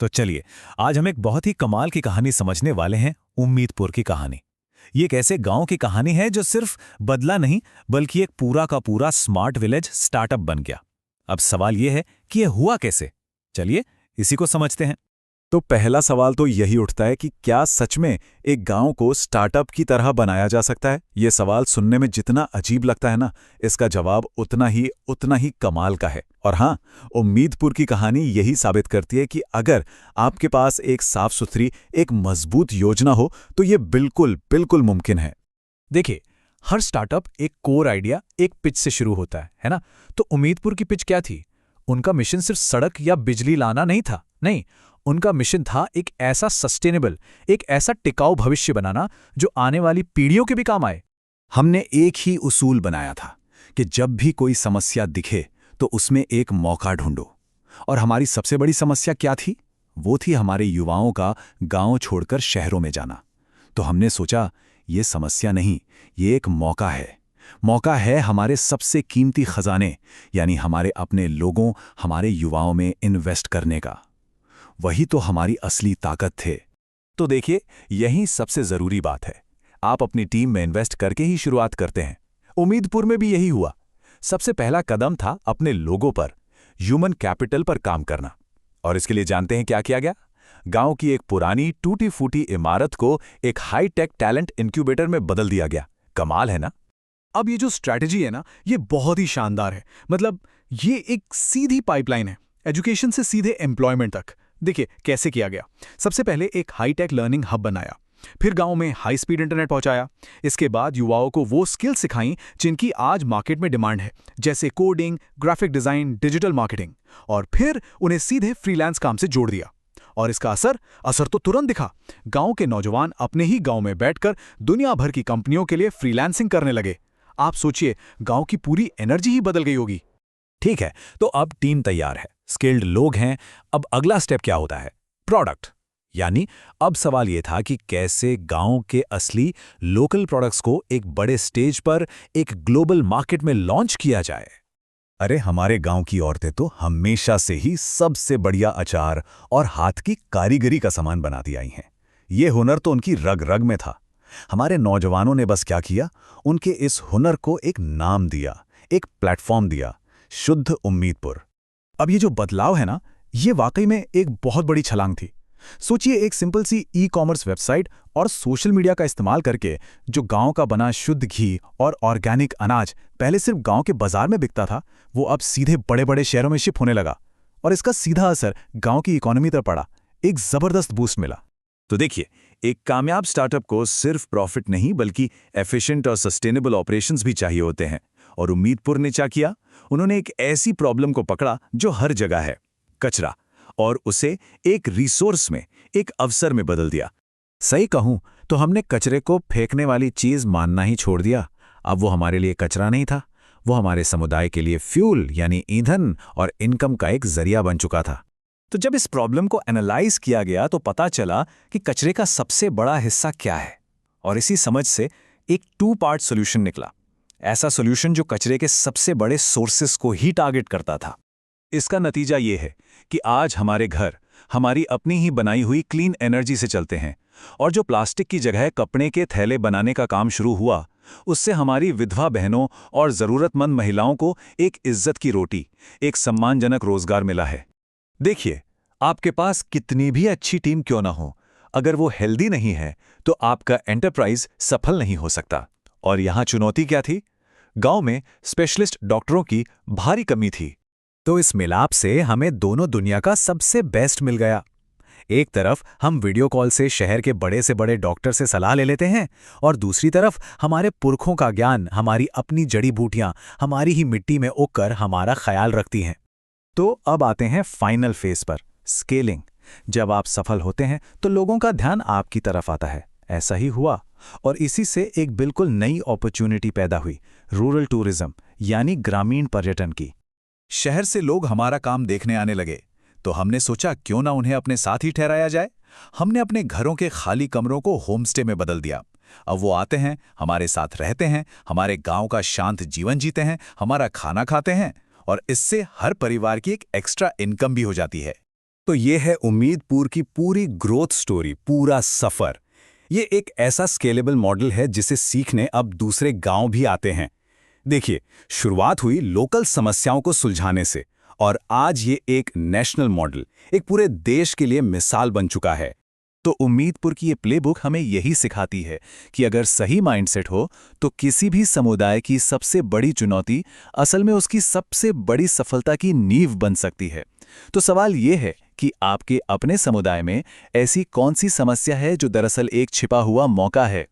तो चलिए, आज हम एक बहुत ही कमाल की कहानी समझने वाले हैं, उम्मीदपुर की कहानी। ये एक ऐसे गांव की कहानी है जो सिर्फ बदला नहीं, बल्कि एक पूरा का पूरा स्मार्ट विलेज स्टार्टअप बन गया। अब सवाल ये है कि ये हुआ कैसे? चलिए, इसी को समझते हैं। तो पहला सवाल तो यही उठता है कि क्या सच में एक गांव को स्टार्टअप की तरह बनाया जा सकता है? ये सवाल सुनने में जितना अजीब लगता है ना, इसका जवाब उतना ही कमाल का है। और हाँ, उम्मीदपुर की कहानी यही साबित करती है कि अगर आपके पास एक साफ सुथरी, एक मजबूत योजना हो तो ये बिल्कुल बिल्कुल मुमकिन है। देखिए, हर स्टार्टअप एक कोर आइडिया, एक पिच से शुरू होता है ना? तो उम्मीदपुर की पिच क्या थी? उनका मिशन सिर्फ सड़क या बिजली लाना नहीं था। नहीं, उनका मिशन था एक ऐसा सस्टेनेबल, एक ऐसा टिकाऊ भविष्य बनाना जो आने वाली पीढ़ियों के भी काम आए। हमने एक ही उसूल बनाया था कि जब भी कोई समस्या दिखे तो उसमें एक मौका ढूंढो। और हमारी सबसे बड़ी समस्या क्या थी? वो थी हमारे युवाओं का गांव छोड़कर शहरों में जाना। तो हमने सोचा, ये समस्या नहीं, ये एक मौका है। मौका है हमारे सबसे कीमती खजाने, यानी हमारे अपने लोगों, हमारे युवाओं में इन्वेस्ट करने का। वही तो हमारी असली ताकत थे। तो देखिए, यही सबसे जरूरी बात है। आप अपनी टीम में इन्वेस्ट करके ही शुरुआत करते हैं। उम्मीदपुर में भी यही हुआ। सबसे पहला कदम था अपने लोगों पर, ह्यूमन कैपिटल पर काम करना। और इसके लिए जानते हैं क्या किया गया? गांव की एक पुरानी टूटी फूटी इमारत को एक हाई टेक टैलेंट इंक्यूबेटर में बदल दिया गया। कमाल है ना? अब ये जो स्ट्रैटेजी है ना, ये बहुत ही शानदार है। मतलब ये एक सीधी पाइपलाइन है, एजुकेशन से सीधे एम्प्लॉयमेंट तक। देखिए कैसे किया गया। सबसे पहले एक हाईटेक लर्निंग हब बनाया, फिर गांव में हाई स्पीड इंटरनेट पहुंचाया। इसके बाद युवाओं को वो स्किल सिखाई जिनकी आज मार्केट में डिमांड है, जैसे coding, graphic design, digital marketing. और फिर उन्हें सीधे फ्रीलांस काम से जोड़ दिया। और इसका असर तो तुरंत दिखा। गांव के नौजवान अपने ही गांव में बैठकर दुनिया भर की कंपनियों के लिए फ्रीलांसिंग करने लगे। आप सोचिए, गांव की पूरी एनर्जी ही बदल गई होगी। ठीक है, तो अब टीम तैयार है, स्किल्ड लोग हैं। अब अगला स्टेप क्या होता है? प्रोडक्ट। यानी अब सवाल यह था कि कैसे गांव के असली लोकल प्रोडक्ट्स को एक बड़े स्टेज पर, एक ग्लोबल मार्केट में लॉन्च किया जाए। अरे, हमारे गांव की औरतें तो हमेशा से ही सबसे बढ़िया अचार और हाथ की कारीगरी का सामान बनाती आई हैं। ये हुनर तो उनकी रग रग में था। हमारे नौजवानों ने बस क्या किया, उनके इस हुनर को एक नाम दिया, एक प्लेटफॉर्म दिया, शुद्ध उम्मीदपुर। अब ये जो बदलाव है ना, ये वाकई में एक बहुत बड़ी छलांग थी। सोचिए, एक सिंपल सी ई कॉमर्स वेबसाइट और सोशल मीडिया का इस्तेमाल करके जो गांव का बना शुद्ध घी और ऑर्गेनिक अनाज पहले सिर्फ गांव के बाजार में बिकता था, वो अब सीधे बड़े बड़े शहरों में शिप होने लगा। और इसका सीधा असर गांव की इकोनॉमी पर पड़ा। एक जबरदस्त बूस्ट मिला। तो देखिए, एक कामयाब स्टार्टअप को सिर्फ प्रॉफिट नहीं, बल्कि एफिशिएंट और सस्टेनेबल ऑपरेशंस भी चाहिए होते हैं। और उम्मीदपुर ने क्या किया? उन्होंने एक ऐसी प्रॉब्लम को पकड़ा जो हर जगह है, कचरा, और उसे एक रिसोर्स में, एक अवसर में बदल दिया। सही कहूं तो हमने कचरे को फेंकने वाली चीज मानना ही छोड़ दिया। अब वो हमारे लिए कचरा नहीं था, वो हमारे समुदाय के लिए फ्यूल यानी ईंधन और इनकम का एक जरिया बन चुका था। तो जब इस प्रॉब्लम को एनालाइज किया गया तो पता चला कि कचरे का सबसे बड़ा हिस्सा क्या है। और इसी समझ से एक 2 पार्ट सॉल्यूशन निकला। ऐसा सॉल्यूशन जो कचरे के सबसे बड़े सोर्सेस को ही टारगेट करता था। इसका नतीजा ये है कि आज हमारे घर हमारी अपनी ही बनाई हुई क्लीन एनर्जी से चलते हैं। और जो प्लास्टिक की जगह कपड़े के थैले बनाने का काम शुरू हुआ, उससे हमारी विधवा बहनों और ज़रूरतमंद महिलाओं को एक इज्जत की रोटी, एक सम्मानजनक रोजगार मिला है। देखिए, आपके पास कितनी भी अच्छी टीम क्यों ना हो, अगर वो हेल्दी नहीं है तो आपका एंटरप्राइज सफल नहीं हो सकता। और यहाँ चुनौती क्या थी? गांव में स्पेशलिस्ट डॉक्टरों की भारी कमी थी। तो इस मिलाप से हमें दोनों दुनिया का सबसे बेस्ट मिल गया। एक तरफ हम वीडियो कॉल से शहर के बड़े से बड़े डॉक्टर से सलाह ले लेते हैं, और दूसरी तरफ हमारे पुरखों का ज्ञान, हमारी अपनी जड़ी बूटियां हमारी ही मिट्टी में उगकर हमारा ख्याल रखती हैं। तो अब आते हैं फाइनल फेज पर, स्केलिंग। जब आप सफल होते हैं तो लोगों का ध्यान आपकी तरफ आता है। ऐसा ही हुआ, और इसी से एक बिल्कुल नई अपॉर्चुनिटी पैदा हुई, रूरल टूरिज्म यानी ग्रामीण पर्यटन की। शहर से लोग हमारा काम देखने आने लगे, तो हमने सोचा क्यों ना उन्हें अपने साथ ही ठहराया जाए। हमने अपने घरों के खाली कमरों को होमस्टे में बदल दिया। अब वो आते हैं, हमारे साथ रहते हैं, हमारे गांव का शांत जीवन जीते हैं, हमारा खाना खाते हैं, और इससे हर परिवार की एक एक्स्ट्रा इनकम भी हो जाती है। तो ये है उम्मीदपुर की पूरी ग्रोथ स्टोरी, पूरा सफर। ये एक ऐसा स्केलेबल मॉडल है जिसे सीखने अब दूसरे गांव भी आते हैं। देखिए, शुरुआत हुई लोकल समस्याओं को सुलझाने से, और आज ये एक नेशनल मॉडल, एक पूरे देश के लिए मिसाल बन चुका है। तो उम्मीदपुर की ये प्लेबुक हमें यही सिखाती है कि अगर सही माइंडसेट हो तो किसी भी समुदाय की सबसे बड़ी चुनौती असल में उसकी सबसे बड़ी सफलता की नींव बन सकती है। तो सवाल ये है कि आपके अपने समुदाय में ऐसी कौन सी समस्या है जो दरअसल एक छिपा हुआ मौका है।